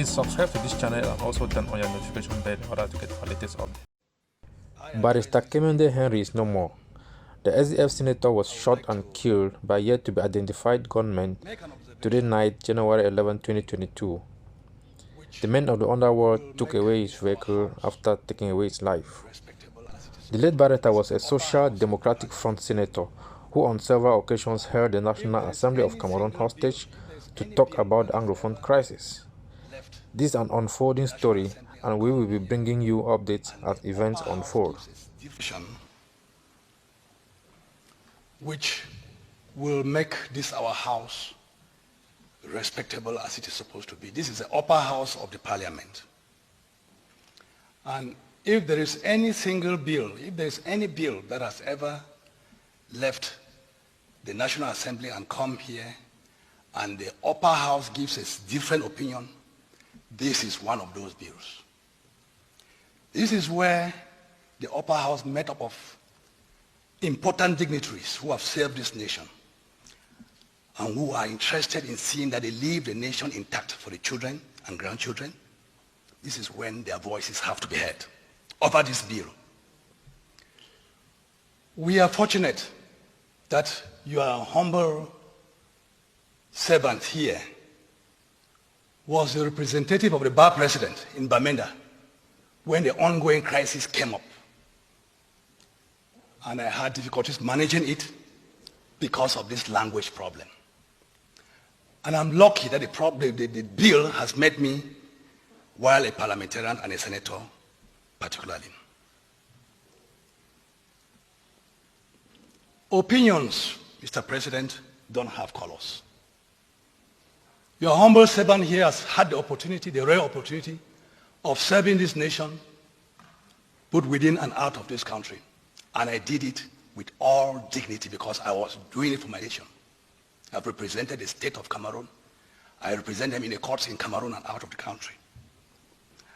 Please subscribe to this channel and also turn on your notification bell in order to get the latest updates. Barrister Kemende Henry is no more. The SDF Senator was shot and killed by yet to be identified gunmen today night, January 11, 2022. The men of the underworld took away his vehicle after taking away his life. The late Barrister was a Social Democratic Front senator who on several occasions held the National Assembly of Cameroon hostage to talk about the Anglophone crisis. This is an unfolding story, and we will be bringing you updates as events unfold. Which will make this our house respectable as it is supposed to be. This is the upper house of the parliament. And if there is any single bill, if there is any bill that has ever left the National Assembly and come here, and the upper house gives a different opinion, this is one of those bills. This is where the upper house made up of important dignitaries who have served this nation and who are interested in seeing that they leave the nation intact for the children and grandchildren. This is when their voices have to be heard over this bill. We are fortunate that your humble servant here was the representative of the bar president in Bamenda when the ongoing crisis came up. And I had difficulties managing it because of this language problem. And I'm lucky that the bill has met me while a parliamentarian and a senator particularly. Opinions, Mr. President, don't have colors. Your humble servant here has had the opportunity, the rare opportunity, of serving this nation, both within and out of this country. And I did it with all dignity because I was doing it for my nation. I've represented the state of Cameroon. I represent them in the courts in Cameroon and out of the country.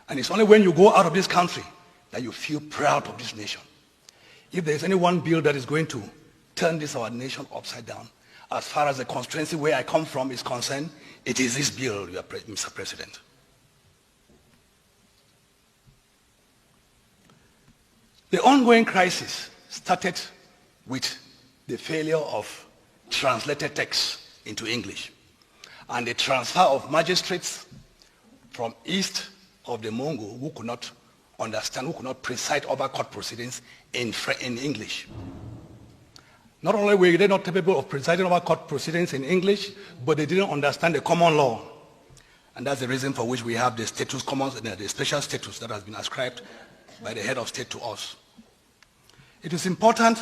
And it's only when you go out of this country that you feel proud of this nation. If there's any one bill that is going to turn our nation upside down, as far as the constituency where I come from is concerned, it is this bill, Mr. President. The ongoing crisis started with the failure of translated text into English and the transfer of magistrates from east of the Mongo who could not understand, who could not preside over court proceedings in English. Not only were they not capable of presiding over court proceedings in English, but they didn't understand the common law. And that's the reason for which we have the status commons, the special status that has been ascribed by the head of state to us. It is important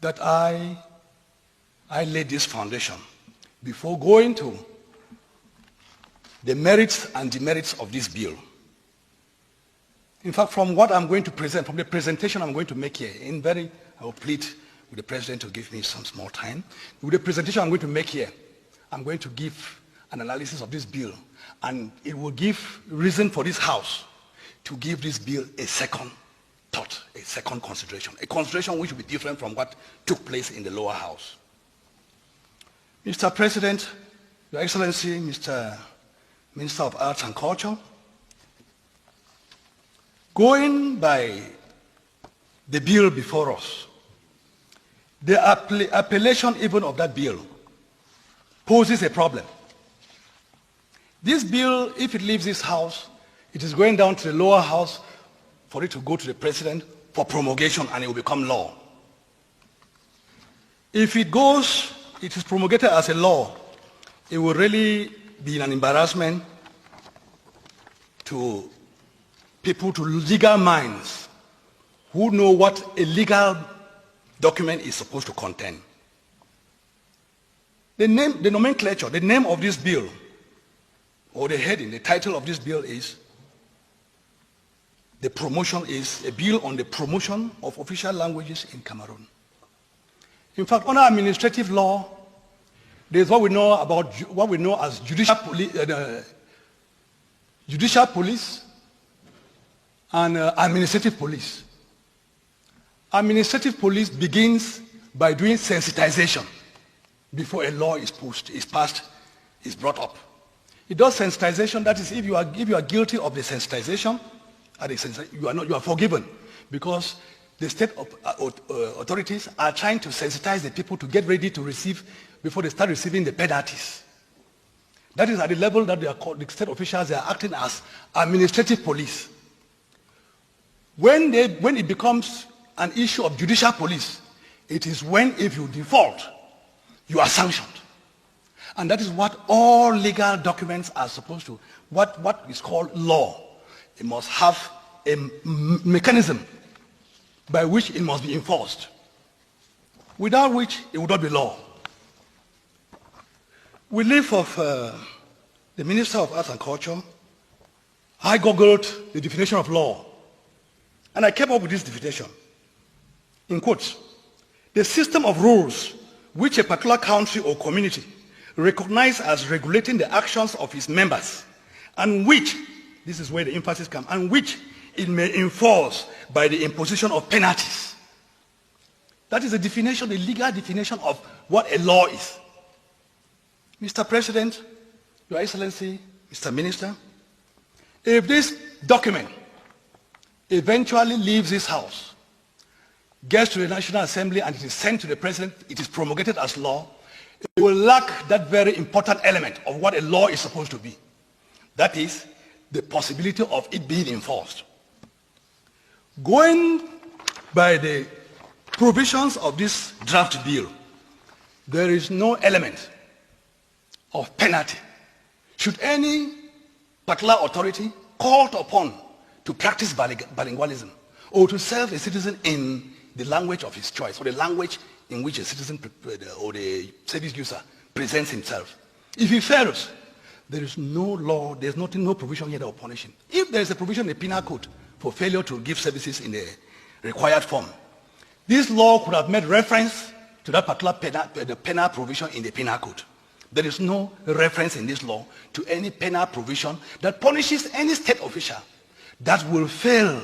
that I laid this foundation before going to the merits and demerits of this bill. In fact, from what I'm going to present, from the presentation I'm going to make here, I will plead with the President to give me some small time. With the presentation I'm going to make here, I'm going to give an analysis of this bill, and it will give reason for this House to give this bill a second thought, a second consideration, a consideration which will be different from what took place in the lower house. Mr. President, Your Excellency, Mr. Minister of Arts and Culture, going by the bill before us, the appellation even of that bill poses a problem. This bill, if it leaves this House, it is going down to the lower house for it to go to the President for promulgation, and it will become law. If it is promulgated as a law, it will really be an embarrassment to people, to legal minds who know what a legal document is supposed to contain. The nomenclature, the name of this bill, or the heading, the title of this bill is a bill on the promotion of official languages in Cameroon. In fact, under administrative law, there's what we know as judicial police and administrative police. Administrative police begins by doing sensitization before a law is passed, is brought up. It does sensitization. That is, if you are guilty of the sensitization, you are forgiven, because the state authorities are trying to sensitize the people to get ready to receive before they start receiving the penalties. That is at the level that the state officials, they are acting as administrative police. When it becomes an issue of judicial police, it is when, if you default, you are sanctioned. And that is what all legal documents are supposed to, what is called law. It must have a mechanism by which it must be enforced, without which it would not be law. With leave of the Minister of Arts and Culture, I googled the definition of law, and I came up with this definition. In quotes, the system of rules which a particular country or community recognize as regulating the actions of its members, and which, this is where the emphasis comes, and which it may enforce by the imposition of penalties. That is the definition, the legal definition of what a law is. Mr. President, Your Excellency, Mr. Minister, if this document eventually leaves this house, gets to the National Assembly, and it is sent to the President, it is promulgated as law, it will lack that very important element of what a law is supposed to be. That is, the possibility of it being enforced. Going by the provisions of this draft bill, there is no element of penalty should any particular authority called upon to practice bilingualism or to serve a citizen in the language of his choice, or the language in which a citizen or the service user presents himself. If he fails, there is no law, there's no provision here that will punish him. If there is a provision in the penal code for failure to give services in the required form, this law could have made reference to that particular penal provision in the penal code. There is no reference in this law to any penal provision that punishes any state official that will fail